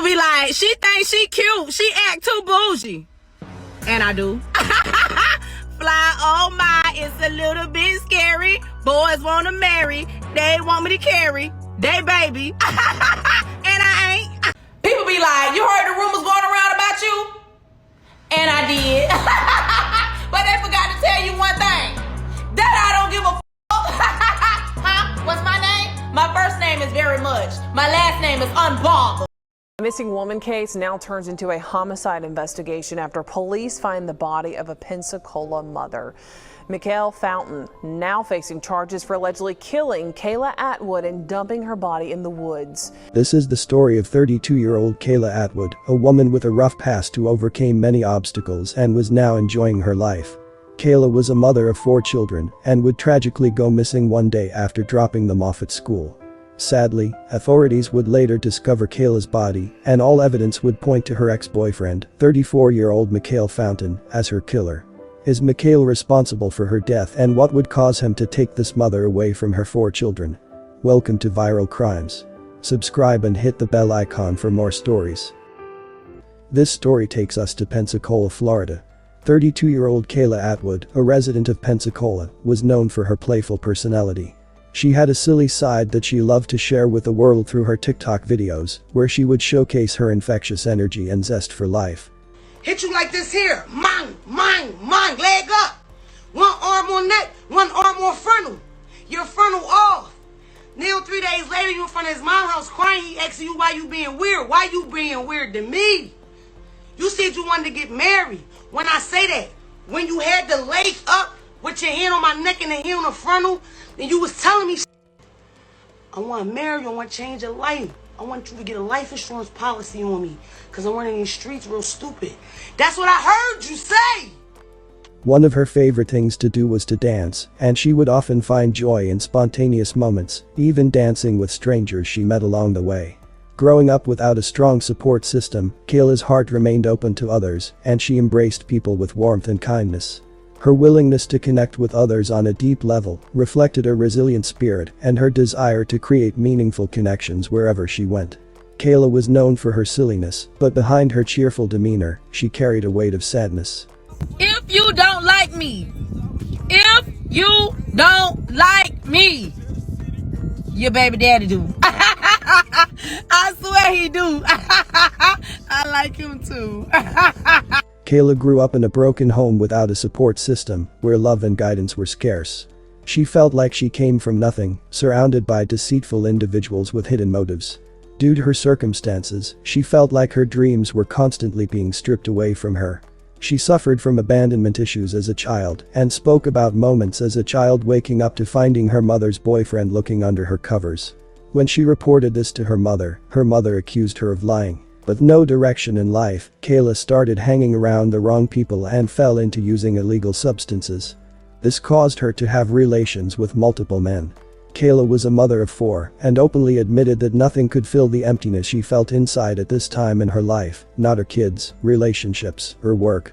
be like, she thinks she cute. She act too bougie. And I do. Fly, oh my, it's a little bit scary. Boys want to marry. They want me to carry. They baby. And I ain't. People be like, you heard the rumors going around about you? And I did. But they forgot to tell you one thing. That I don't give a huh? What's my name? My first name is very much. My last name is unbothered. A missing woman case now turns into a homicide investigation after police find the body of a Pensacola mother. Mikhail Fountain now facing charges for allegedly killing Kayla Atwood and dumping her body in the woods. This is the story of 32-year-old Kayla Atwood, a woman with a rough past who overcame many obstacles and was now enjoying her life. Kayla was a mother of 4 children and would tragically go missing one day after dropping them off at school. Sadly, authorities would later discover Kayla's body, and all evidence would point to her ex-boyfriend, 34-year-old Mikhail Fountain, as her killer. Is Mikhail responsible for her death, and what would cause him to take this mother away from her 4 children? Welcome to Viral Crimes. Subscribe and hit the bell icon for more stories. This story takes us to Pensacola, Florida. 32-year-old Kayla Atwood, a resident of Pensacola, was known for her playful personality. She had a silly side that she loved to share with the world through her TikTok videos, where she would showcase her infectious energy and zest for life. Hit you like this here. Mine, leg up. One arm on neck, one arm on frontal. Your frontal off. Now 3 days later, you in front of his mom's house crying. He asking you why you being weird. Why you being weird to me? You said you wanted to get married. When I say that, when you had the leg up with your hand on my neck and the hand on the frontal, then you was telling me, I want to marry you, I want to change your life. I want you to get a life insurance policy on me because I'm running these streets real stupid. That's what I heard you say. One of her favorite things to do was to dance, and she would often find joy in spontaneous moments, even dancing with strangers she met along the way. Growing up without a strong support system, Kayla's heart remained open to others, and she embraced people with warmth and kindness. Her willingness to connect with others on a deep level reflected a resilient spirit and her desire to create meaningful connections wherever she went. Kayla was known for her silliness, but behind her cheerful demeanor, she carried a weight of sadness. If you don't like me, your baby daddy do. I swear he do. I like him too. Kayla grew up in a broken home without a support system, where love and guidance were scarce. She felt like she came from nothing, surrounded by deceitful individuals with hidden motives. Due to her circumstances, she felt like her dreams were constantly being stripped away from her. She suffered from abandonment issues as a child and spoke about moments as a child waking up to finding her mother's boyfriend looking under her covers. When she reported this to her mother accused her of lying. With no direction in life, Kayla started hanging around the wrong people and fell into using illegal substances. This caused her to have relations with multiple men. Kayla was a mother of 4 and openly admitted that nothing could fill the emptiness she felt inside at this time in her life, not her kids, relationships, or work.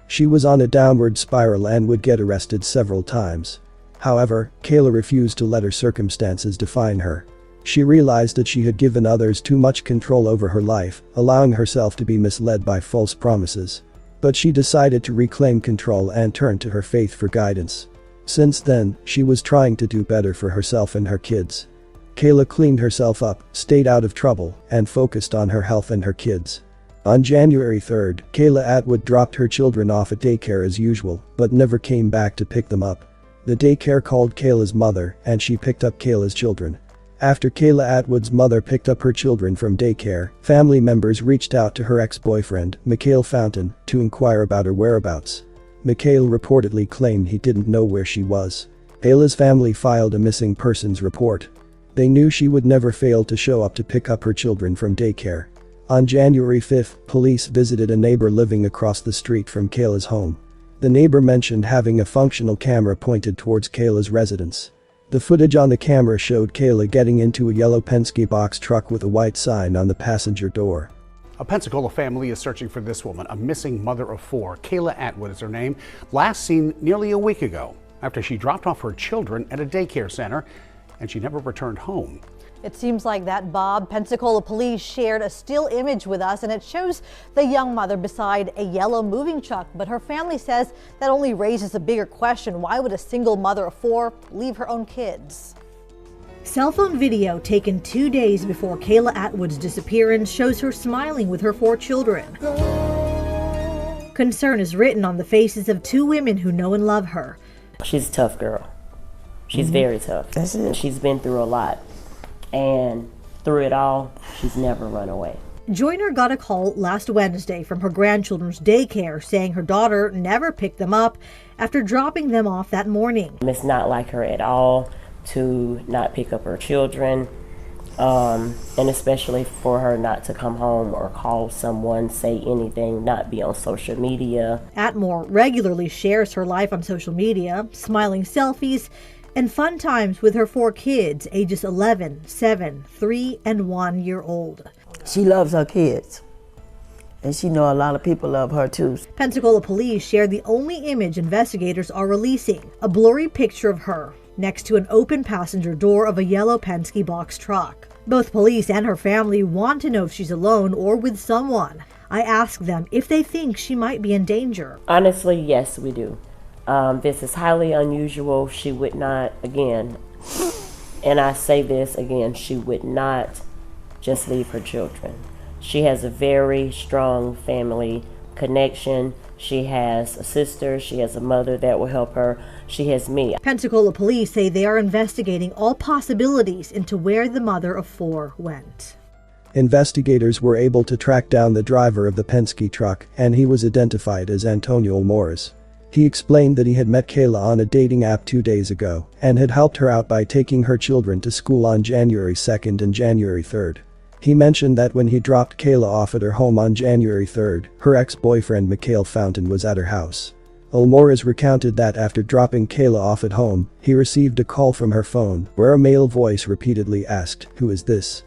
She was on a downward spiral and would get arrested several times. However, Kayla refused to let her circumstances define her. She realized that she had given others too much control over her life, allowing herself to be misled by false promises. But she decided to reclaim control and turn to her faith for guidance. Since then, she was trying to do better for herself and her kids. Kayla cleaned herself up, stayed out of trouble, and focused on her health and her kids. On January 3rd, Kayla Atwood dropped her children off at daycare as usual, but never came back to pick them up. The daycare called Kayla's mother, and she picked up Kayla's children. After Kayla Atwood's mother picked up her children from daycare, family members reached out to her ex-boyfriend, Mikhail Fountain, to inquire about her whereabouts. Mikhail reportedly claimed he didn't know where she was. Kayla's family filed a missing persons report. They knew she would never fail to show up to pick up her children from daycare. On January 5th, police visited a neighbor living across the street from Kayla's home. The neighbor mentioned having a functional camera pointed towards Kayla's residence. The footage on the camera showed Kayla getting into a yellow Penske box truck with a white sign on the passenger door. A Pensacola family is searching for this woman, a missing mother of 4. Kayla Atwood is her name, last seen nearly a week ago after she dropped off her children at a daycare center and she never returned home. It seems like that, Bob. Pensacola police shared a still image with us, and it shows the young mother beside a yellow moving truck. But her family says that only raises a bigger question. Why would a single mother of 4 leave her own kids? Cell phone video taken 2 days before Kayla Atwood's disappearance shows her smiling with her 4 children. Concern is written on the faces of 2 women who know and love her. She's a tough girl. She's very tough. That's it. She's been through a lot. And through it all, she's never run away. Joyner got a call last Wednesday from her grandchildren's daycare saying her daughter never picked them up after dropping them off that morning. It's not like her at all to not pick up her children, and especially for her not to come home or call someone, say anything, not be on social media. Atmore regularly shares her life on social media, smiling selfies, and fun times with her 4 kids, ages 11, 7, 3, and 1 year old. She loves her kids, and she know a lot of people love her too. Pensacola police shared the only image investigators are releasing, a blurry picture of her next to an open passenger door of a yellow Penske box truck. Both police and her family want to know if she's alone or with someone. I asked them if they think she might be in danger. Honestly, yes, we do. This is highly unusual. She would not, again, and I say this again, she would not just leave her children. She has a very strong family connection. She has a sister, she has a mother that will help her, she has me. Pensacola police say they are investigating all possibilities into where the mother of 4 went. Investigators were able to track down the driver of the Penske truck, and he was identified as Antonio Morris. He explained that he had met Kayla on a dating app 2 days ago and had helped her out by taking her children to school on January 2nd and January 3rd. He mentioned that when he dropped Kayla off at her home on January 3rd, her ex-boyfriend Mikhail Fountain was at her house. Morris recounted that after dropping Kayla off at home, he received a call from her phone where a male voice repeatedly asked, "Who is this?"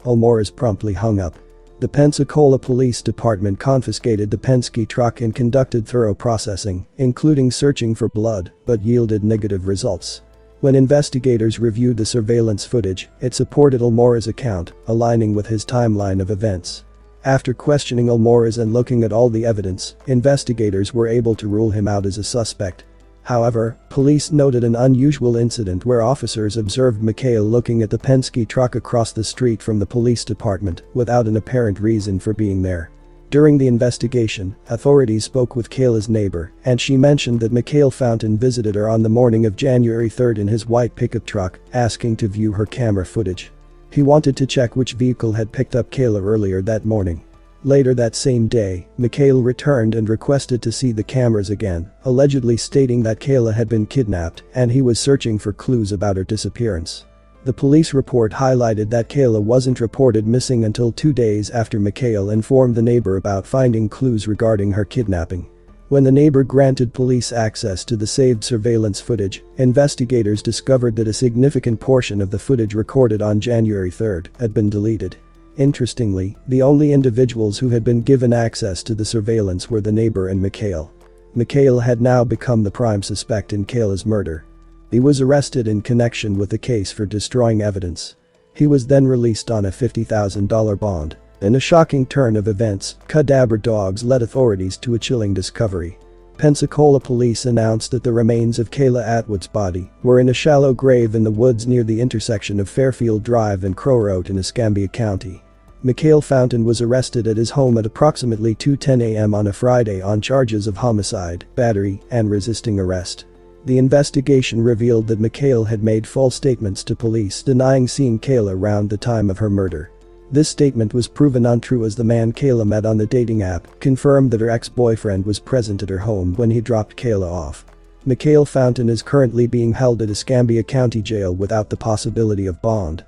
Morris promptly hung up. The Pensacola Police Department confiscated the Penske truck and conducted thorough processing, including searching for blood, but yielded negative results. When investigators reviewed the surveillance footage, it supported Morris' account, aligning with his timeline of events. After questioning Morris and looking at all the evidence, investigators were able to rule him out as a suspect. However, police noted an unusual incident where officers observed Mikhail looking at the Penske truck across the street from the police department without an apparent reason for being there. During the investigation, authorities spoke with Kayla's neighbor, and she mentioned that Mikhail Fountain visited her on the morning of January 3rd in his white pickup truck, asking to view her camera footage. He wanted to check which vehicle had picked up Kayla earlier that morning. Later that same day, Mikhail returned and requested to see the cameras again, allegedly stating that Kayla had been kidnapped and he was searching for clues about her disappearance. The police report highlighted that Kayla wasn't reported missing until 2 days after Mikhail informed the neighbor about finding clues regarding her kidnapping. When the neighbor granted police access to the saved surveillance footage, investigators discovered that a significant portion of the footage recorded on January 3rd had been deleted. Interestingly, the only individuals who had been given access to the surveillance were the neighbor and Mikhail. Mikhail had now become the prime suspect in Kayla's murder. He was arrested in connection with the case for destroying evidence. He was then released on a $50,000 bond. In a shocking turn of events, cadaver dogs led authorities to a chilling discovery. Pensacola police announced that the remains of Kayla Atwood's body were in a shallow grave in the woods near the intersection of Fairfield Drive and Crow Road in Escambia County. Mikhail Fountain was arrested at his home at approximately 2:10 a.m. on a Friday on charges of homicide, battery, and resisting arrest. The investigation revealed that Mikhail had made false statements to police denying seeing Kayla around the time of her murder. This statement was proven untrue as the man Kayla met on the dating app confirmed that her ex-boyfriend was present at her home when he dropped Kayla off. Mikhail Fountain is currently being held at Escambia County Jail without the possibility of bond.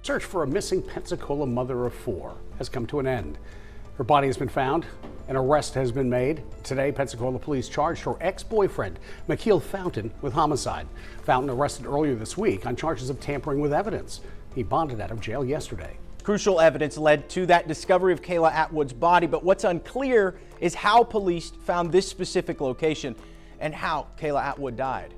Search for a missing Pensacola mother of 4 has come to an end. Her body has been found. An arrest has been made. Today, Pensacola police charged her ex-boyfriend, Mikhail Fountain, with homicide. Fountain arrested earlier this week on charges of tampering with evidence. He bonded out of jail yesterday. Crucial evidence led to that discovery of Kayla Atwood's body, but what's unclear is how police found this specific location and how Kayla Atwood died.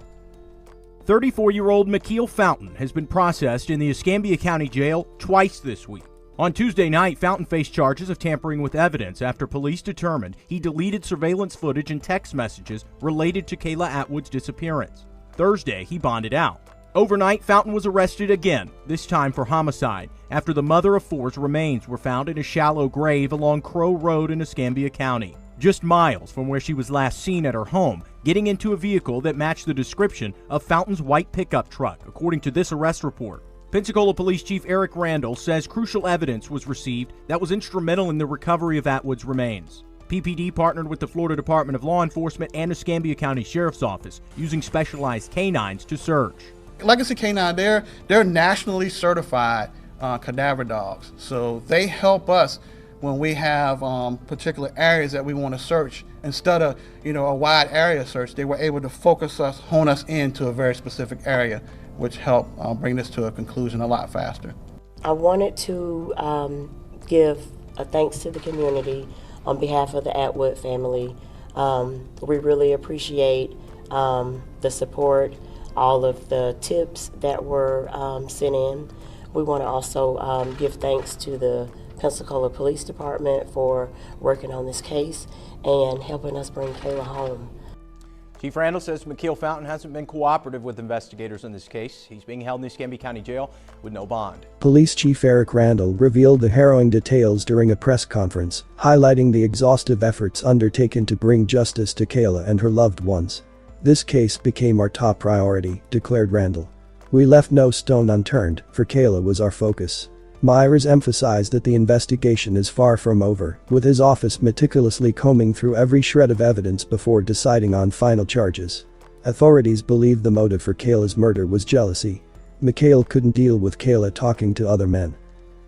34-year-old Kayla Fountain has been processed in the Escambia County Jail twice this week. On Tuesday night, Fountain faced charges of tampering with evidence after police determined he deleted surveillance footage and text messages related to Kayla Atwood's disappearance. Thursday, he bonded out. Overnight, Fountain was arrested again, this time for homicide, after the mother of four's remains were found in a shallow grave along Crow Road in Escambia County, just miles from where she was last seen at her home, getting into a vehicle that matched the description of Fountain's white pickup truck, according to this arrest report. Pensacola Police Chief Eric Randall says crucial evidence was received that was instrumental in the recovery of Atwood's remains. PPD partnered with the Florida Department of Law Enforcement and Escambia County Sheriff's Office, using specialized canines to search. Legacy Canine, they're nationally certified cadaver dogs, so they help us when we have particular areas that we want to search. Instead of a wide area search, they were able to focus us, hone us into a very specific area, which helped bring this to a conclusion a lot faster. I wanted to give a thanks to the community on behalf of the Atwood family. We really appreciate the support, all of the tips that were sent in. We want to also give thanks to the Pensacola Police Department for working on this case and helping us bring Kayla home. Chief Randall says Kayla Fountain hasn't been cooperative with investigators in this case. He's being held in the Escambia County Jail with no bond. Police Chief Eric Randall revealed the harrowing details during a press conference, highlighting the exhaustive efforts undertaken to bring justice to Kayla and her loved ones. "This case became our top priority," declared Randall. "We left no stone unturned, for Kayla was our focus." Myers emphasized that the investigation is far from over, with his office meticulously combing through every shred of evidence before deciding on final charges. Authorities believe the motive for Kayla's murder was jealousy. Mikhail couldn't deal with Kayla talking to other men.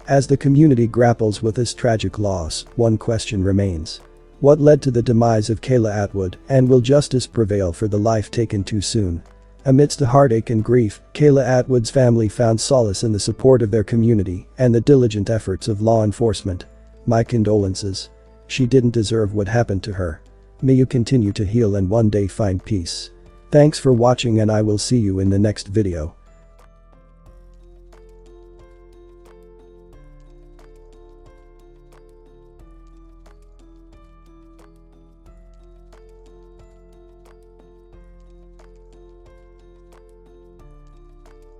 As the community grapples with this tragic loss, one question remains. What led to the demise of Kayla Atwood, and will justice prevail for the life taken too soon? Amidst the heartache and grief, Kayla Atwood's family found solace in the support of their community and the diligent efforts of law enforcement. My condolences. She didn't deserve what happened to her. May you continue to heal and one day find peace. Thanks for watching, and I will see you in the next video.